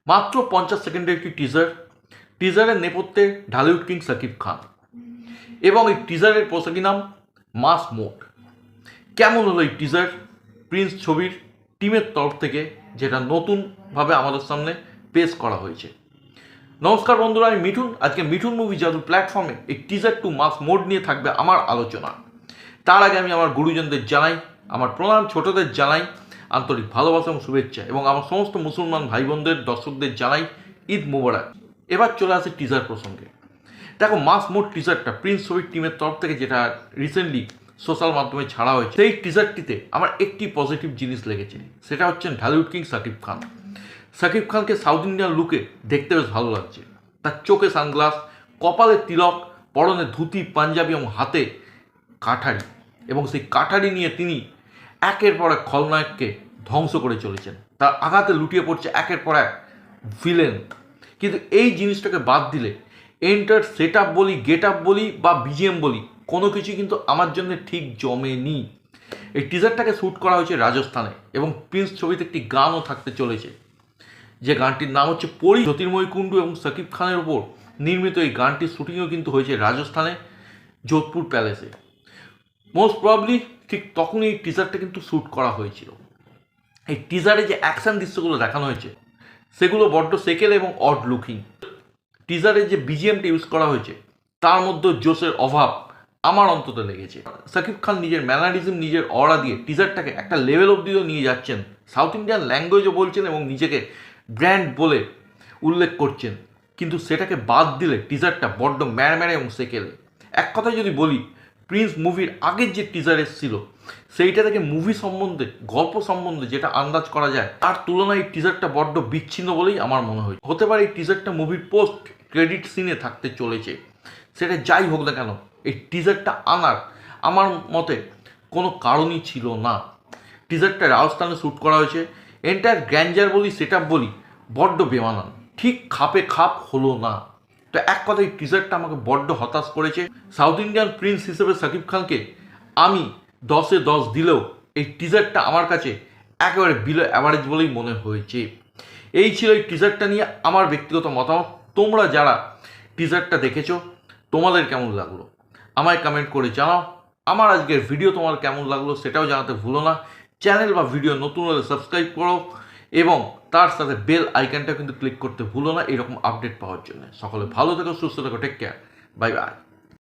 মাত্র 50 সেকেন্ডের একটি টিজারের নেপথ্যে ঢালিউড কিং শাকিব খান এবং এই টিজারের পোশাকি নাম মাস মোড। কেমন হলো এই টিজার প্রিন্স ছবির টিমের তরফ থেকে, যেটা নতুনভাবে আমাদের সামনে পেশ করা হয়েছে। নমস্কার বন্ধুরা, আমি মিঠুন। আজকে মিঠুন মুভি জাদু প্ল্যাটফর্মে এই টিজার টু মাস মোড নিয়ে থাকবে আমার আলোচনা। তার আগে আমি আমার গুরুজনদের জানাই আমার প্রণাম, ছোটদের জানাই আন্তরিক ভালোবাসা এবং শুভেচ্ছা, এবং আমার সমস্ত মুসলমান ভাই বোনদের দর্শকদের জানাই ঈদ মুবারক। এবার চলে আসে টিজার প্রসঙ্গে। দেখো, মাস মোড টিজারটা প্রিন্স ছবির টিমের তরফ থেকে যেটা রিসেন্টলি সোশ্যাল মাধ্যমে ছাড়া হয়েছে, সেই টিজারটিতে আমার একটি পজিটিভ জিনিস লেগেছে, সেটা হচ্ছে ঢালিউড কিং শাকিব খান। শাকিব খানকে সাউথ ইন্ডিয়ান লুকে দেখতে বেশ ভালো লাগছে। তার চোখে সানগ্লাস, কপালে তিলক, পরনে ধুতি পাঞ্জাবি এবং হাতে কাঠারি, এবং সেই কাঠারি নিয়ে তিনি একের পর এক খলনায়ককে ধ্বংস করে চলেছেন। তার আঘাতে লুটিয়ে পড়ছে একের পর এক ভিলেন। কিন্তু এই জিনিসটাকে বাদ দিলে এন্টার সেট আপ বলি, গেট আপ বলি বা বিজিএম বলি, কোনো কিছু কিন্তু আমার জন্য ঠিক জমেনি। এই টিজারটাকে শ্যুট করা হয়েছে রাজস্থানে, এবং প্রিন্স ছবিতে একটি গানও থাকতে চলেছে, যে গানটির নাম হচ্ছে পরি। জ্যোতির্ময় কুণ্ডু এবং শাকিব খানের ওপর নির্মিত এই গানটির শুটিংও কিন্তু হয়েছে রাজস্থানে, যোধপুর প্যালেসে। মোস্ট প্রবাবলি ঠিক তখনই এই টিজারটা কিন্তু শ্যুট করা হয়েছিল। এই টিজারে যে অ্যাকশন দৃশ্যগুলো দেখানো হয়েছে সেগুলো বড্ড সেকেল এবং অড লুকিং। টিজারে যে বিজিএমটা ইউজ করা হয়েছে তার মধ্যে জোশের অভাব আমার অন্তত লেগেছে। শাকিব খান নিজের ম্যানারিজম, নিজের অরা দিয়ে টিজারটাকে একটা লেভেল অবধিও নিয়ে যাচ্ছেন, সাউথ ইন্ডিয়ান ল্যাঙ্গুয়েজও বলছেন এবং নিজেকে ব্র্যান্ড বলে উল্লেখ করছেন। কিন্তু সেটাকে বাদ দিলে টিজারটা বড্ড ম্যাড়ম্যাড়ে এবং সেকেলে। এক কথায় যদি বলি, প্রিন্স মুভির আগের যে টিজার এসেছিল সেইটা থেকে মুভি সম্বন্ধে, গল্প সম্বন্ধে যেটা আন্দাজ করা যায়, তার তুলনায় এই টিজারটা বড্ড বিচ্ছিন্ন বলেই আমার মনে হয়। হতে পারে এই টিজারটা মুভির পোস্ট ক্রেডিট সিনে থাকতে চলেছে। সেটা যাই হোক না কেন, এই টিজারটা আনার আমার মতে কোনো কারণই ছিল না। টিজারটা রাজস্থানে শ্যুট করা হয়েছে, এন্টায়ার গ্র্যান্ডার বলি, সেট আপ বলি, বড্ড বেমানান, ঠিক খাপে খাপ হলো না। তো এক কথায় এই টিজারটা আমাকে বড্ড হতাশ করেছে। সাউথ ইন্ডিয়ান প্রিন্স হিসেবে শাকিব খানকে আমি 10-এ 10 দিলেও এই টিজারটা আমার কাছে একেবারে বিলো অ্যাভারেজ বলেই মনে হয়েছে। এই ছিল এই টিজারটা নিয়ে আমার ব্যক্তিগত মতামত। তোমরা যারা টিজারটা দেখেছো, তোমাদের কেমন লাগলো আমায় কমেন্ট করে জানাও। আমার আজকের ভিডিও তোমার কেমন লাগলো সেটাও জানাতে ভুলো না। চ্যানেল বা ভিডিও নতুন হলে সাবস্ক্রাইব করো, এবং তার সাথে বেল আইকনটা কিন্তু ক্লিক করতে ভুলো না এরকম আপডেট পাওয়ার জন্য। সকলে ভালো থেকো, সুস্থ থেকো, টেক কেয়ার, বাই বাই।